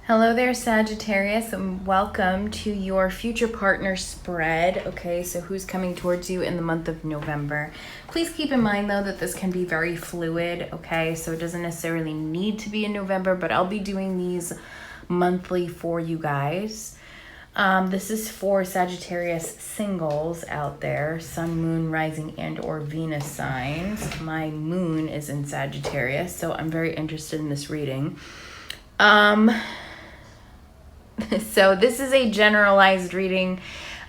Hello there, Sagittarius, and welcome to your future partner spread. Okay, so who's coming towards you in the month of November? Please keep in mind, though, that this can be very fluid. Okay, so it doesn't necessarily need to be in November, but I'll be doing these monthly for you guys. This is for Sagittarius singles out there, Sun, Moon, Rising, and or Venus signs. My moon is in Sagittarius, so I'm very interested in this reading. So this is a generalized reading.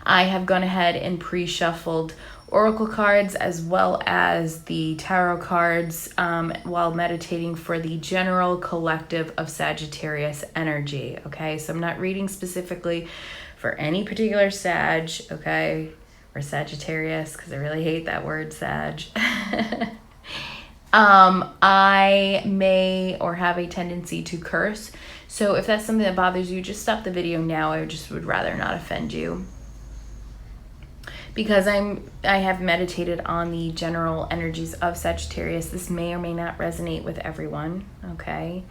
I have gone ahead and pre-shuffled oracle cards as well as the tarot cards while meditating for the general collective of Sagittarius energy. Okay, so I'm not reading specifically for any particular Sag, okay, or Sagittarius, because I really hate that word Sag. I may or have a tendency to curse. So if that's something that bothers you, just stop the video now. I just would rather not offend you. Because I have meditated on the general energies of Sagittarius. This may or may not resonate with everyone, okay?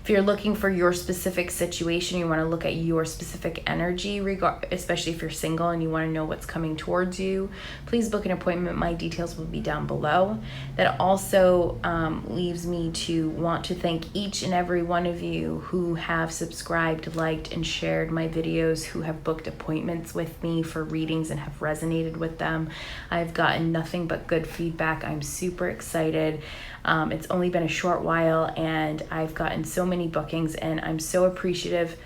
If you're looking for your specific situation, you want to look at your specific energy, especially if you're single and you want to know what's coming towards you, please book an appointment. My details will be down below. That also leaves me to want to thank each and every one of you who have subscribed, liked, and shared my videos, who have booked appointments with me for readings and have resonated with them. I've gotten nothing but good feedback. I'm super excited. It's only been a short while and I've gotten so many bookings and I'm so appreciative.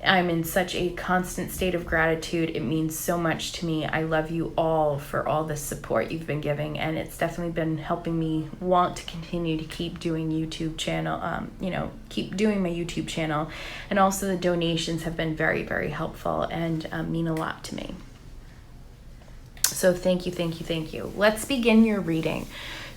I'm in such a constant state of gratitude. It means so much to me. I love you all for all the support you've been giving, and it's definitely been helping me want to continue to keep doing YouTube channel, keep doing my YouTube channel. And also the donations have been very, very helpful and mean a lot to me. So thank you, thank you, thank you. Let's begin your reading.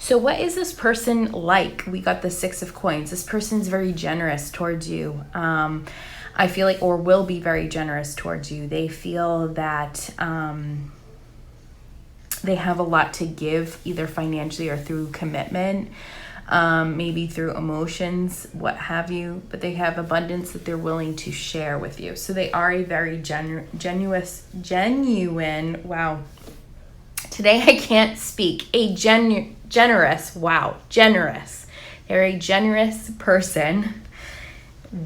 So what is this person like? We got the Six of Coins. This person's very generous towards you. I feel like, or will be very generous towards you. They feel that they have a lot to give, either financially or through commitment, maybe through emotions, what have you. But they have abundance that they're willing to share with you. So they are a very genuine, wow. Today I can't speak. Generous. Wow. Generous. They're a generous person.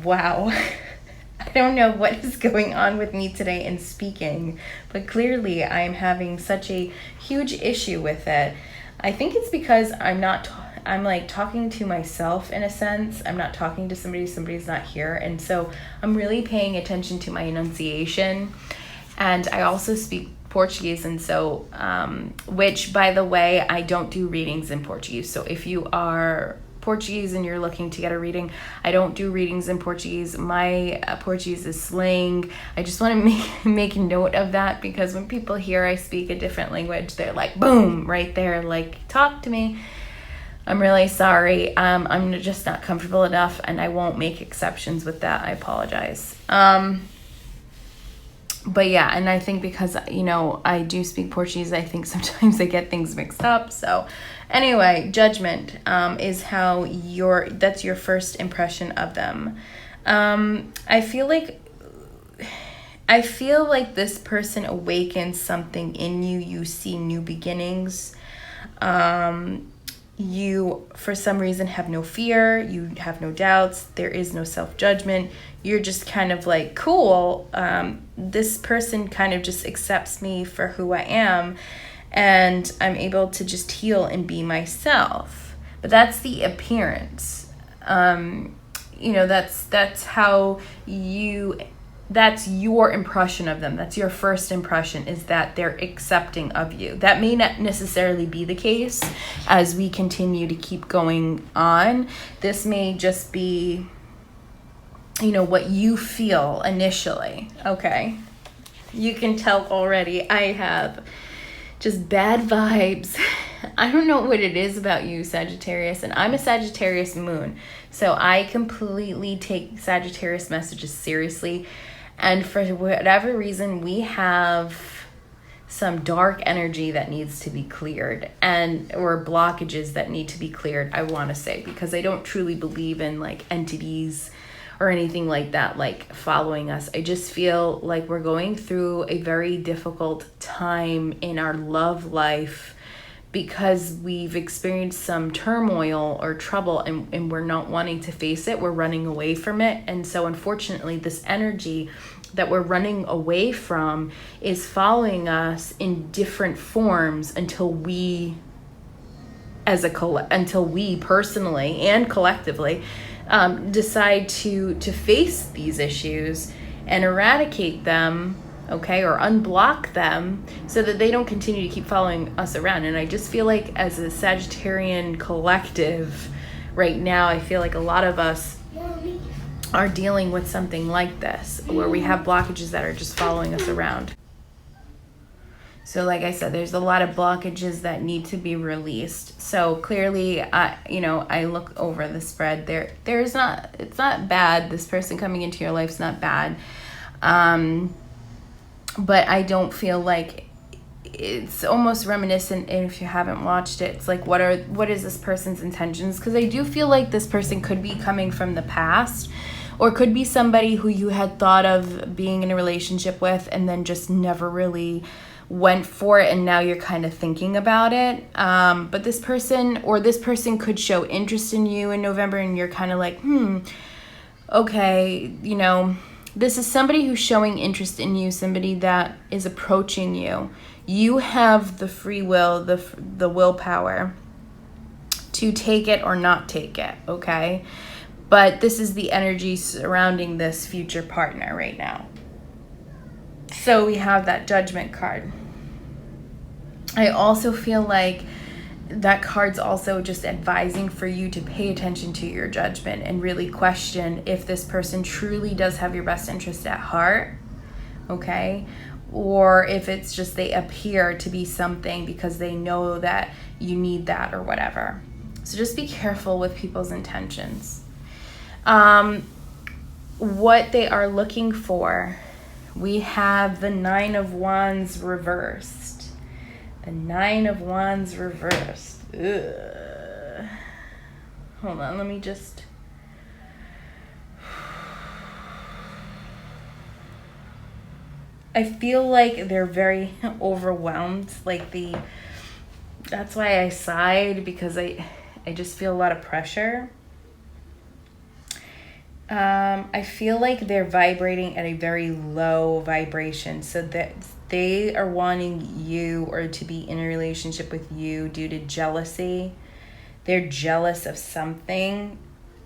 Wow. I don't know what is going on with me today in speaking, but clearly I'm having such a huge issue with it. I think it's because I'm like talking to myself in a sense. I'm not talking to somebody's not here. And so I'm really paying attention to my enunciation. And I also speak Portuguese, and so which, by the way, I don't do readings in Portuguese. So if you are Portuguese and you're looking to get a reading, I don't do readings in Portuguese. My Portuguese is slang. I just want to make note of that, because when people hear I speak a different language, they're like, boom, right there, like, talk to me. I'm really sorry. I'm just not comfortable enough, and I won't make exceptions with that. I apologize. But yeah, and I think because, I do speak Portuguese, I think sometimes I get things mixed up. So anyway, judgment is that's your first impression of them. I feel like this person awakens something in you. You see new beginnings. You, for some reason, have no fear. You have no doubts. There is no self-judgment. You're just kind of like, cool. This person kind of just accepts me for who I am, and I'm able to just heal and be myself. But that's the appearance. That's your impression of them. That's your first impression, is that they're accepting of you. That may not necessarily be the case as we continue to keep going on. This may just be, what you feel initially. Okay. You can tell already I have just bad vibes. I don't know what it is about you, Sagittarius, and I'm a Sagittarius moon. So I completely take Sagittarius messages seriously. And for whatever reason, we have some dark energy that needs to be cleared, or blockages that need to be cleared, I want to say, because I don't truly believe in like entities or anything like that, like following us. I just feel like we're going through a very difficult time in our love life because we've experienced some turmoil or trouble, and we're not wanting to face it. We're running away from it. And so unfortunately, this energy that we're running away from is following us in different forms until we personally and collectively decide to face these issues and eradicate them, okay, or unblock them so that they don't continue to keep following us around. And I just feel like as a Sagittarian collective right now, I feel like a lot of us are dealing with something like this, where we have blockages that are just following us around. So like I said, there's a lot of blockages that need to be released. So clearly, I look over the spread. It's not bad. This person coming into your life is not bad. But I don't feel like it's almost reminiscent. And if you haven't watched it, it's like, what is this person's intentions? Because I do feel like this person could be coming from the past, or could be somebody who you had thought of being in a relationship with and then just never really went for it, and now you're kind of thinking about it. But this person could show interest in you in November, and you're kind of like, okay, this is somebody who's showing interest in you, somebody that is approaching you. You have the free will, the willpower to take it or not take it, okay? But this is the energy surrounding this future partner right now. So we have that Judgment card. I also feel like that card's also just advising for you to pay attention to your judgment and really question if this person truly does have your best interest at heart, okay? Or if it's just they appear to be something because they know that you need that or whatever. So just be careful with people's intentions. What they are looking for. We have the 9 of Wands reversed. The 9 of Wands reversed. Ugh. Hold on, let me just... I feel like they're very overwhelmed. That's why I sighed, because I just feel a lot of pressure. I feel like they're vibrating at a very low vibration, so that they are wanting you or to be in a relationship with you due to jealousy. They're jealous of something.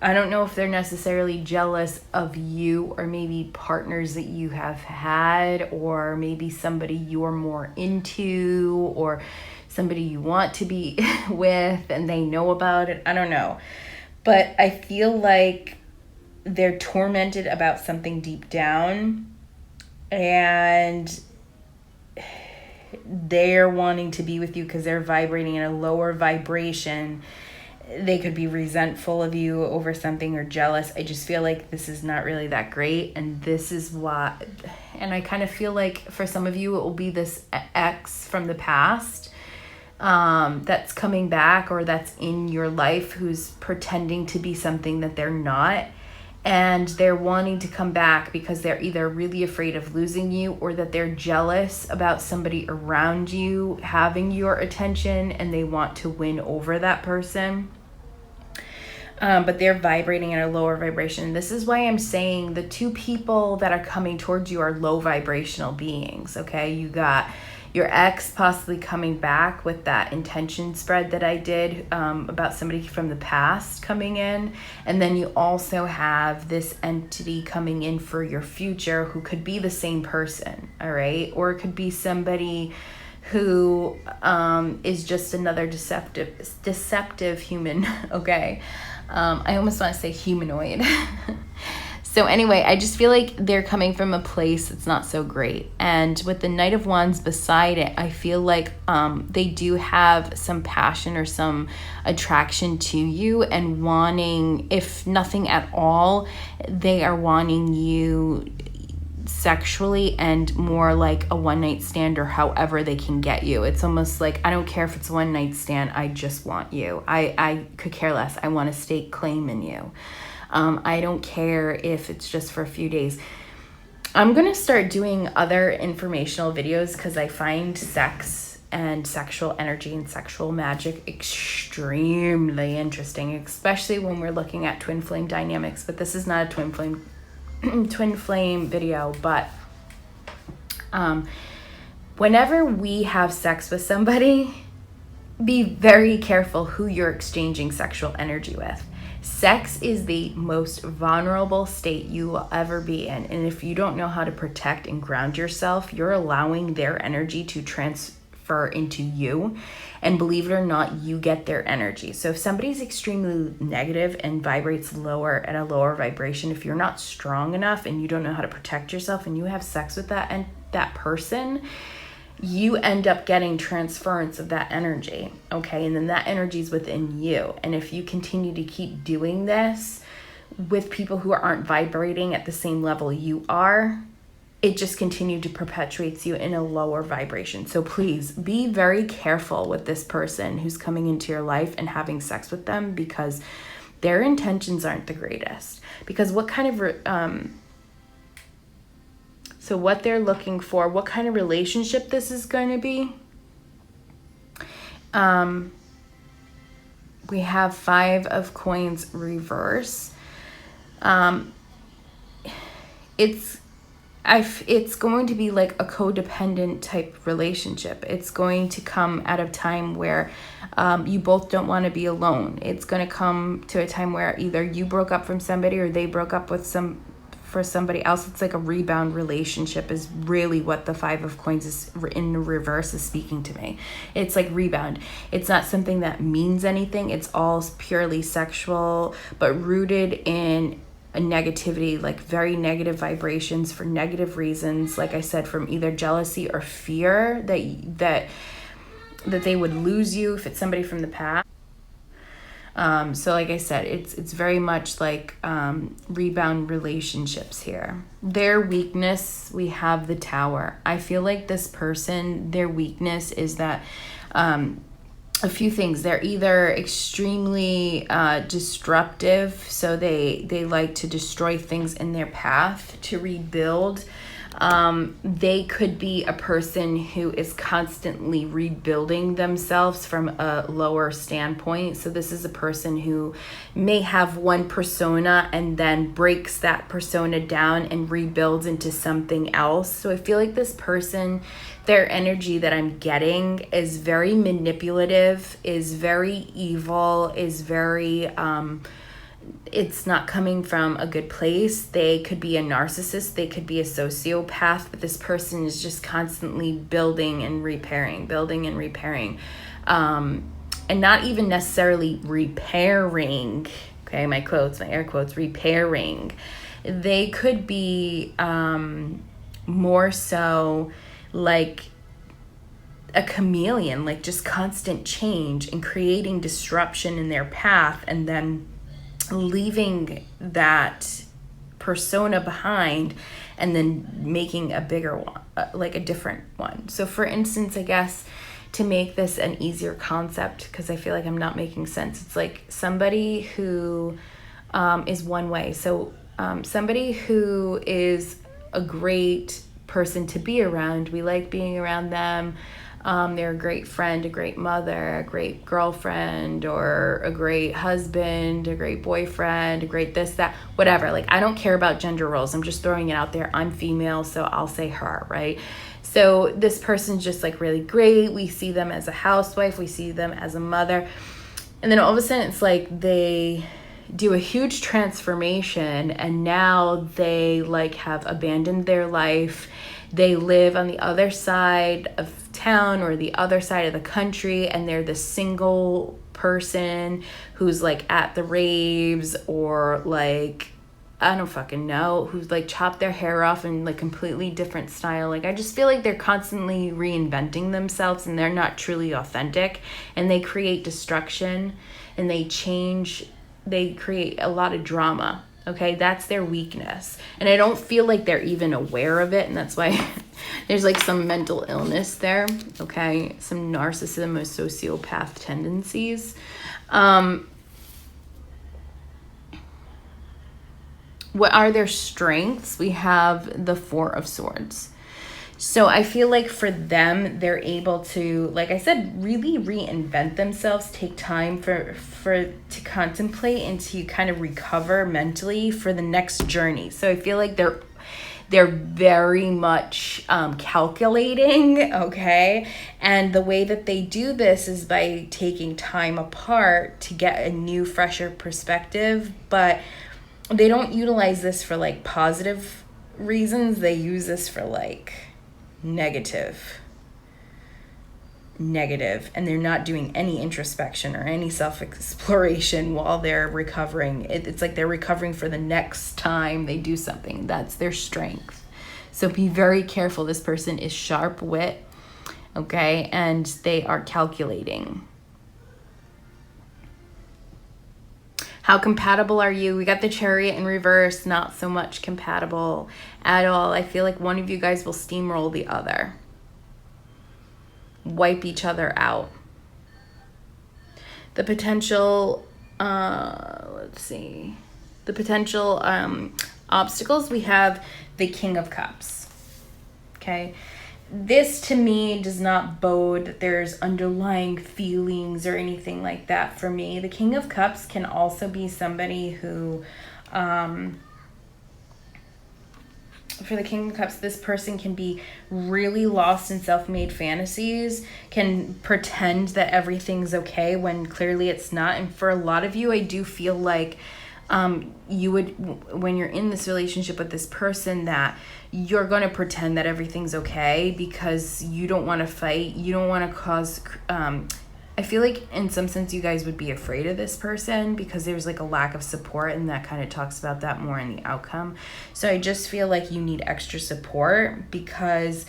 I don't know if they're necessarily jealous of you, or maybe partners that you have had, or maybe somebody you're more into, or somebody you want to be with and they know about it. I don't know. But I feel like they're tormented about something deep down, and they're wanting to be with you because they're vibrating in a lower vibration. They could be resentful of you over something or jealous. I just feel like this is not really that great, and this is why. And I kind of feel like for some of you it will be this ex from the past that's coming back, or that's in your life, who's pretending to be something that they're not. And they're wanting to come back because they're either really afraid of losing you, or that they're jealous about somebody around you having your attention and they want to win over that person. But they're vibrating at a lower vibration. This is why I'm saying the two people that are coming towards you are low vibrational beings, okay? You got your ex possibly coming back with that intention spread that I did about somebody from the past coming in. And then you also have this entity coming in for your future, who could be the same person, all right? Or it could be somebody who is just another deceptive human, okay? I almost want to say humanoid. So anyway, I just feel like they're coming from a place that's not so great. And with the Knight of Wands beside it, I feel like they do have some passion or some attraction to you, and wanting, if nothing at all, they are wanting you sexually, and more like a one-night stand, or however they can get you. It's almost like, I don't care if it's a one-night stand, I just want you. I could care less. I want to stake claim in you. I don't care if it's just for a few days. I'm going to start doing other informational videos because I find sex and sexual energy and sexual magic extremely interesting, especially when we're looking at twin flame dynamics. But this is not a twin flame video. But whenever we have sex with somebody, be very careful who you're exchanging sexual energy with. Sex is the most vulnerable state you will ever be in. And if you don't know how to protect and ground yourself, you're allowing their energy to transfer into you. And believe it or not, you get their energy. So if somebody's extremely negative and vibrates lower at a lower vibration, if you're not strong enough and you don't know how to protect yourself and you have sex with that person, you end up getting transference of that energy, okay? And then that energy is within you. And if you continue to keep doing this with people who aren't vibrating at the same level you are, it just continues to perpetuates you in a lower vibration. So please be very careful with this person who's coming into your life and having sex with them, because their intentions aren't the greatest. Because what kind of so what they're looking for, what kind of relationship this is going to be. We have 5 of coins reverse. It's going to be like a codependent type relationship. It's going to come at a time where you both don't want to be alone. It's going to come to a time where either you broke up from somebody or they broke up with for somebody else. It's like a rebound relationship is really what the 5 of coins is in reverse is speaking to me. It's like rebound. It's not something that means anything. It's all purely sexual, but rooted in a negativity, like very negative vibrations for negative reasons. Like I said, from either jealousy or fear that they would lose you if it's somebody from the past. So like I said, it's very much like rebound relationships here. Their weakness, we have the Tower. I feel like this person, their weakness is that a few things. They're either extremely disruptive, so they like to destroy things in their path to rebuild. They could be a person who is constantly rebuilding themselves from a lower standpoint. So this is a person who may have one persona and then breaks that persona down and rebuilds into something else. So I feel like this person, their energy that I'm getting is very manipulative, is very evil, is very it's not coming from a good place. They could be a narcissist, they could be a sociopath, but this person is just constantly building and repairing, and not even necessarily repairing. Okay, my air quotes, repairing. They could be more so like a chameleon, like just constant change and creating disruption in their path, and then leaving that persona behind and then making a bigger one, like a different one. So for instance, I guess to make this an easier concept, because I feel like I'm not making sense, it's like somebody who is one way. So somebody who is a great person to be around, we like being around them. They're a great friend, a great mother, a great girlfriend, or a great husband, a great boyfriend, a great this, that, whatever. Like, I don't care about gender roles. I'm just throwing it out there. I'm female, so I'll say her, right? So this person's just like really great. We see them as a housewife. We see them as a mother. And then all of a sudden it's like they do a huge transformation, and now they like have abandoned their life. They live on the other side of town or the other side of the country, and they're the single person who's like at the raves, or like, I don't fucking know, who's like chopped their hair off in like completely different style. Like, I just feel like they're constantly reinventing themselves and they're not truly authentic, and they create destruction and they create a lot of drama. Okay, that's their weakness. And I don't feel like they're even aware of it. And that's why there's like some mental illness there. Okay, some narcissism or sociopath tendencies. What are their strengths? We have the Four of Swords. So I feel like for them, they're able to, like I said, really reinvent themselves, take time to contemplate and to kind of recover mentally for the next journey. So I feel like they're very much calculating, okay? And the way that they do this is by taking time apart to get a new, fresher perspective, but they don't utilize this for like positive reasons. They use this for like negative, and they're not doing any introspection or any self-exploration while they're recovering. It's like they're recovering for the next time they do something. That's their strength. So be very careful. This person is sharp wit, okay, and they are calculating. How compatible are you? We got the Chariot in reverse, not so much compatible at all. I feel like one of you guys will steamroll the other. Wipe each other out. The potential, let's see. The potential obstacles, we have the King of Cups. Okay. This to me does not bode that there's underlying feelings or anything like that for me. The King of Cups can also be somebody who, for the King of Cups, this person can be really lost in self-made fantasies, can pretend that everything's okay when clearly it's not. And for a lot of you, I do feel like you would, when you're in this relationship with this person, that you're going to pretend that everything's okay because you don't want to fight. You don't want to cause, I feel like in some sense you guys would be afraid of this person because there's like a lack of support, and that kind of talks about that more in the outcome. So I just feel like you need extra support because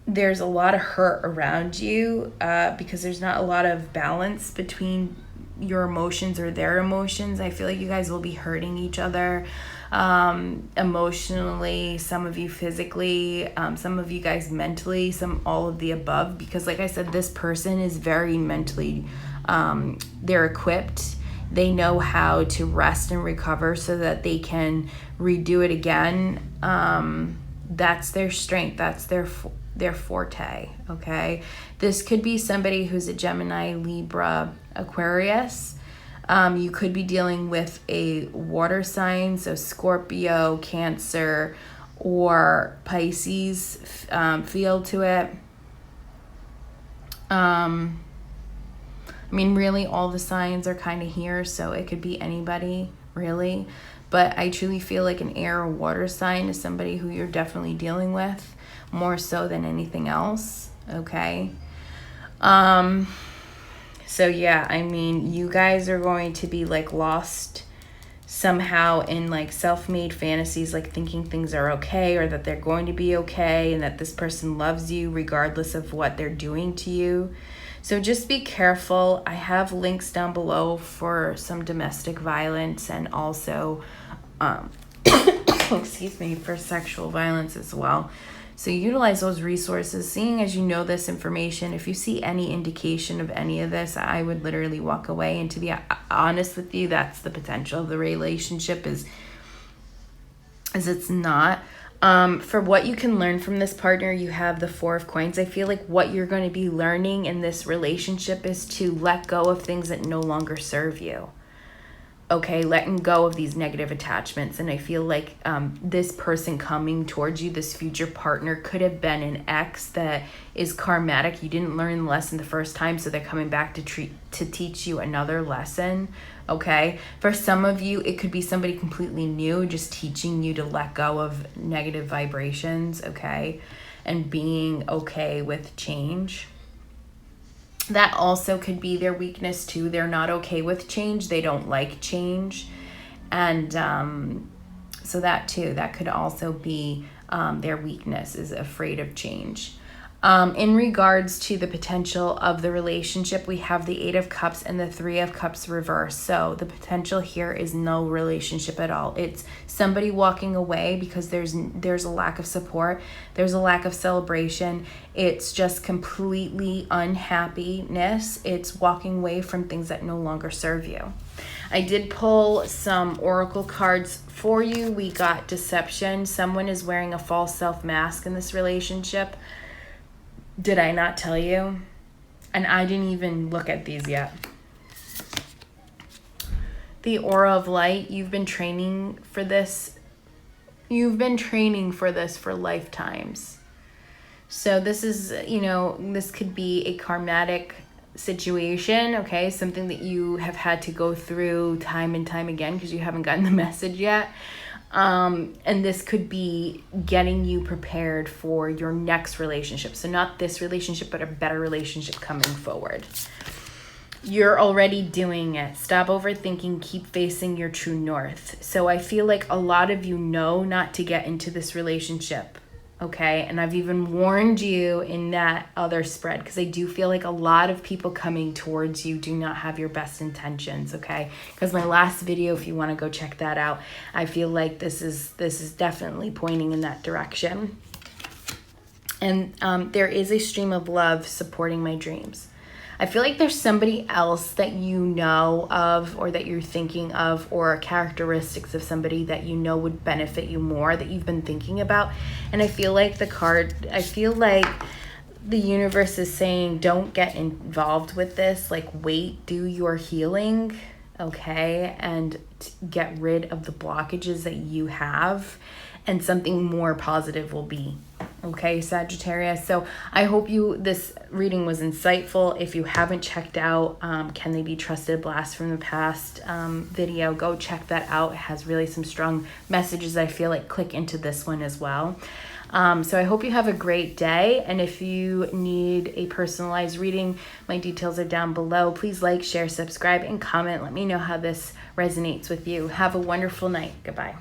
there's a lot of hurt around you because there's not a lot of balance between your emotions or their emotions. I feel like you guys will be hurting each other emotionally, some of you physically, some of you guys mentally, all of the above, because like I said, this person is very mentally, they're equipped. They know how to rest and recover so that they can redo it again. That's their strength. That's their forte, okay? This could be somebody who's a Gemini, Libra, Aquarius. You could be dealing with a water sign, so Scorpio, Cancer, or Pisces feel to it. I mean, really all the signs are kind of here, so it could be anybody, really. But I truly feel like an air or water sign is somebody who you're definitely dealing with, more so than anything else, okay? So yeah, I mean, you guys are going to be like lost somehow in like self-made fantasies, like thinking things are okay or that they're going to be okay and that this person loves you regardless of what they're doing to you. So just be careful. I have links down below for some domestic violence and also, excuse me, for sexual violence as well. So utilize those resources. Seeing as you know this information, if you see any indication of any of this, I would literally walk away. And to be honest with you, that's the potential of the relationship is it's not. For what you can learn from this partner, you have the Four of Coins. I feel like what you're going to be learning in this relationship is to let go of things that no longer serve you. Okay, letting go of these negative attachments. And I feel like this person coming towards you, this future partner, could have been an ex that is karmatic. You didn't learn the lesson the first time, so they're coming back to teach you another lesson. Okay, for some of you, it could be somebody completely new, just teaching you to let go of negative vibrations, okay, and being okay with change. That also could be their weakness too. They're not okay with change. They don't like change. And so that too, that could also be their weakness, is afraid of change. In regards to the potential of the relationship, we have the Eight of Cups and the Three of Cups reversed. So the potential here is no relationship at all. It's somebody walking away because there's a lack of support. There's a lack of celebration. It's just completely unhappiness. It's walking away from things that no longer serve you. I did pull some oracle cards for you. We got deception. Someone is wearing a false self mask in this relationship. Did I not tell you? And I didn't even look at these yet. The aura of light, you've been training for this. You've been training for this for lifetimes. So this is, you know, this could be a karmatic situation, okay? Something that you have had to go through time and time again because you haven't gotten the message yet. And this could be getting you prepared for your next relationship. So not this relationship, but a better relationship coming forward. You're already doing it. Stop overthinking, keep facing your true north. So I feel like a lot of you know not to get into this relationship, okay? And I've even warned you in that other spread because I do feel like a lot of people coming towards you do not have your best intentions, okay? Because my last video, if you want to go check that out, I feel like this is definitely pointing in that direction. And there is a stream of love supporting my dreams. I feel like there's somebody else that you know of or that you're thinking of, or characteristics of somebody that you know would benefit you more that you've been thinking about. And I feel like the universe is saying, don't get involved with this. Like, wait, do your healing, okay? And get rid of the blockages that you have, and something more positive will be. Okay, Sagittarius. So I hope this reading was insightful. If you haven't checked out Can They Be Trusted? Blast from the Past video, go check that out. It has really some strong messages. I feel like click into this one as well. So I hope you have a great day. And if you need a personalized reading, my details are down below. Please like, share, subscribe, and comment. Let me know how this resonates with you. Have a wonderful night. Goodbye.